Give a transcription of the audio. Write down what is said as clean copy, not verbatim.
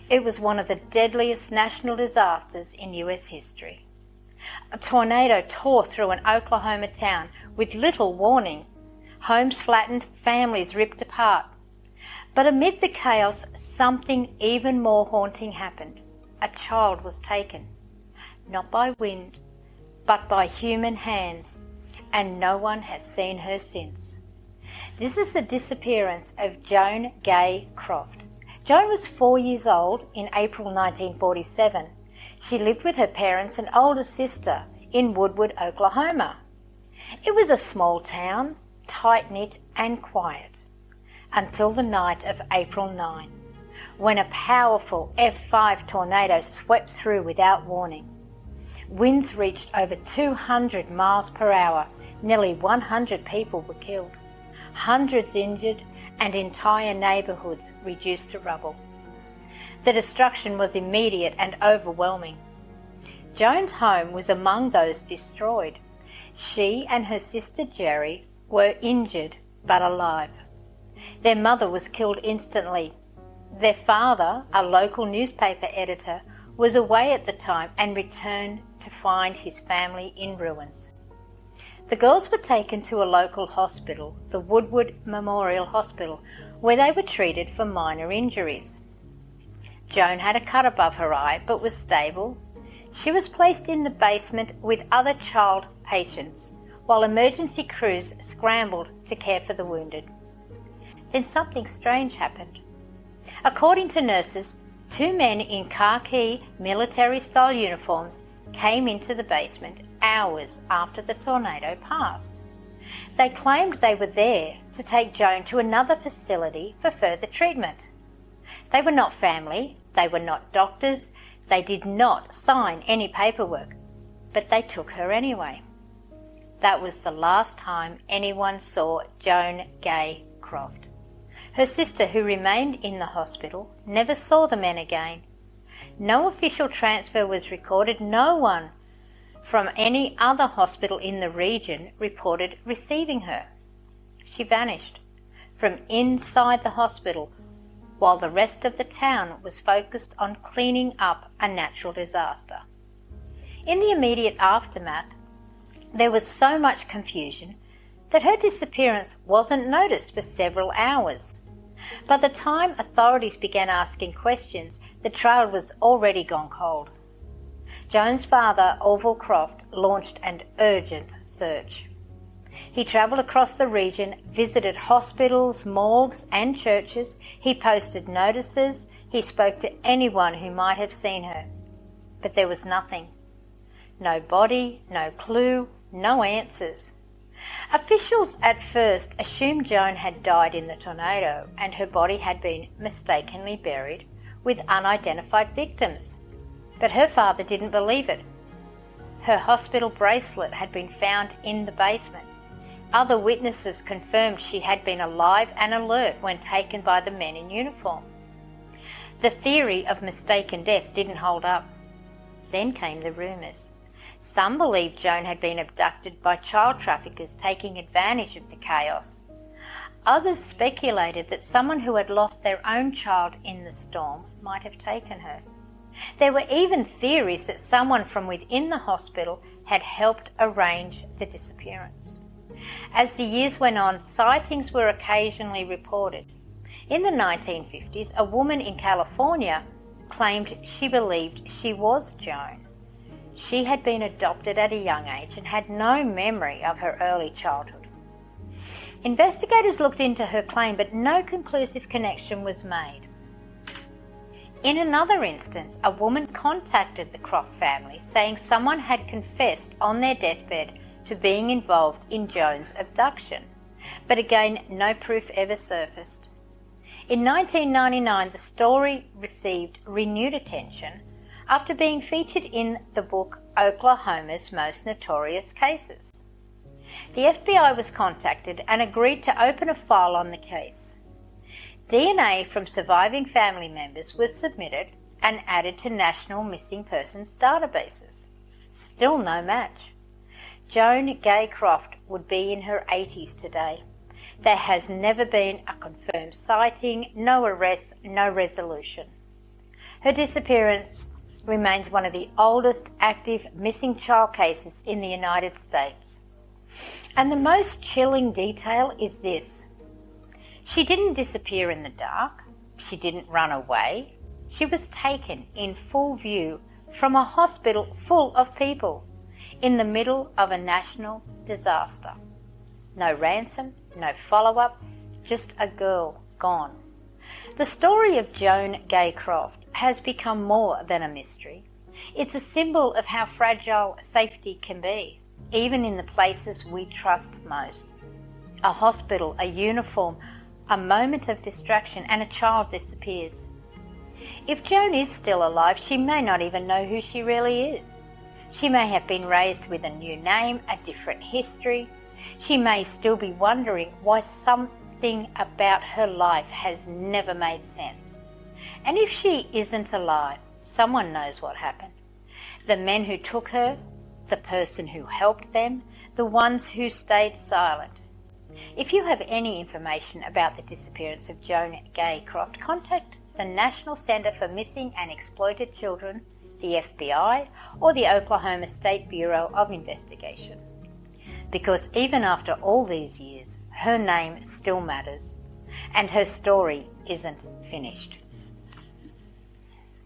It was one of the deadliest national disasters in US history. A tornado tore through an Oklahoma town with little warning. Homes flattened, families ripped apart. But amid the chaos, something even more haunting happened. A child was taken, not by wind, but by human hands, and no one has seen her since. This is the disappearance of Joan Gay Croft. Joan was 4 years old in April 1947. She lived with her parents and older sister in Woodward, Oklahoma. It was a small town, tight-knit and quiet, until the night of April 9, when a powerful F5 tornado swept through without warning. Winds reached over 200 miles per hour. Nearly 100 people were killed, hundreds injured, and entire neighbourhoods reduced to rubble. The destruction was immediate and overwhelming. Joan's home was among those destroyed. She and her sister Jerry were injured but alive. Their mother was killed instantly. Their father, a local newspaper editor, was away at the time and returned to find his family in ruins. The girls were taken to a local hospital, the Woodward Memorial Hospital, where they were treated for minor injuries. Joan had a cut above her eye but was stable. She was placed in the basement with other child patients while emergency crews scrambled to care for the wounded. Then something strange happened. According to nurses, 2 men in khaki military-style uniforms came into the basement hours after the tornado passed. They claimed they were there to take Joan to another facility for further treatment. They were not family, they were not doctors, they did not sign any paperwork, but they took her anyway. That was the last time anyone saw Joan Gay Croft. Her sister, who remained in the hospital, never saw the men again. No official transfer was recorded. No one from any other hospital in the region reported receiving her. She vanished from inside the hospital while the rest of the town was focused on cleaning up a natural disaster. In the immediate aftermath, there was so much confusion that her disappearance wasn't noticed for several hours. By the time authorities began asking questions, the trail was already gone cold. Joan's father, Orville Croft, launched an urgent search. He travelled across the region, visited hospitals, morgues and churches. He posted notices. He spoke to anyone who might have seen her. But there was nothing. No body, no clue, no answers. Officials at first assumed Joan had died in the tornado and her body had been mistakenly buried with unidentified victims. But her father didn't believe it. Her hospital bracelet had been found in the basement. Other witnesses confirmed she had been alive and alert when taken by the men in uniform. The theory of mistaken death didn't hold up. Then came the rumours. Some believed Joan had been abducted by child traffickers taking advantage of the chaos. Others speculated that someone who had lost their own child in the storm might have taken her. There were even theories that someone from within the hospital had helped arrange the disappearance. As the years went on, sightings were occasionally reported. In the 1950s, a woman in California claimed she believed she was Joan. She had been adopted at a young age and had no memory of her early childhood. Investigators looked into her claim, but no conclusive connection was made. In another instance, a woman contacted the Croft family saying someone had confessed on their deathbed to being involved in Joan's abduction. But again, no proof ever surfaced. In 1999, the story received renewed attention after being featured in the book Oklahoma's Most Notorious Cases. The FBI was contacted and agreed to open a file on the case. DNA from surviving family members was submitted and added to national missing persons databases. Still no match. Joan Gay Croft would be in her 80s today. There has never been a confirmed sighting, no arrests, no resolution. Her disappearance remains one of the oldest active missing child cases in the United States. And the most chilling detail is this. She didn't disappear in the dark. She didn't run away. She was taken in full view from a hospital full of people in the middle of a national disaster. No ransom, no follow-up, just a girl gone. The story of Joan Gaycroft has become more than a mystery. It's a symbol of how fragile safety can be, even in the places we trust most. A hospital, a uniform, a moment of distraction, and a child disappears. If Joan is still alive, she may not even know who she really is. She may have been raised with a new name, a different history. She may still be wondering why something about her life has never made sense. And if she isn't alive, someone knows what happened. The men who took her, the person who helped them, the ones who stayed silent. If you have any information about the disappearance of Joan Gaycroft, contact the National Center for Missing and Exploited Children, the FBI, or the Oklahoma State Bureau of Investigation. Because even after all these years, her name still matters, and her story isn't finished.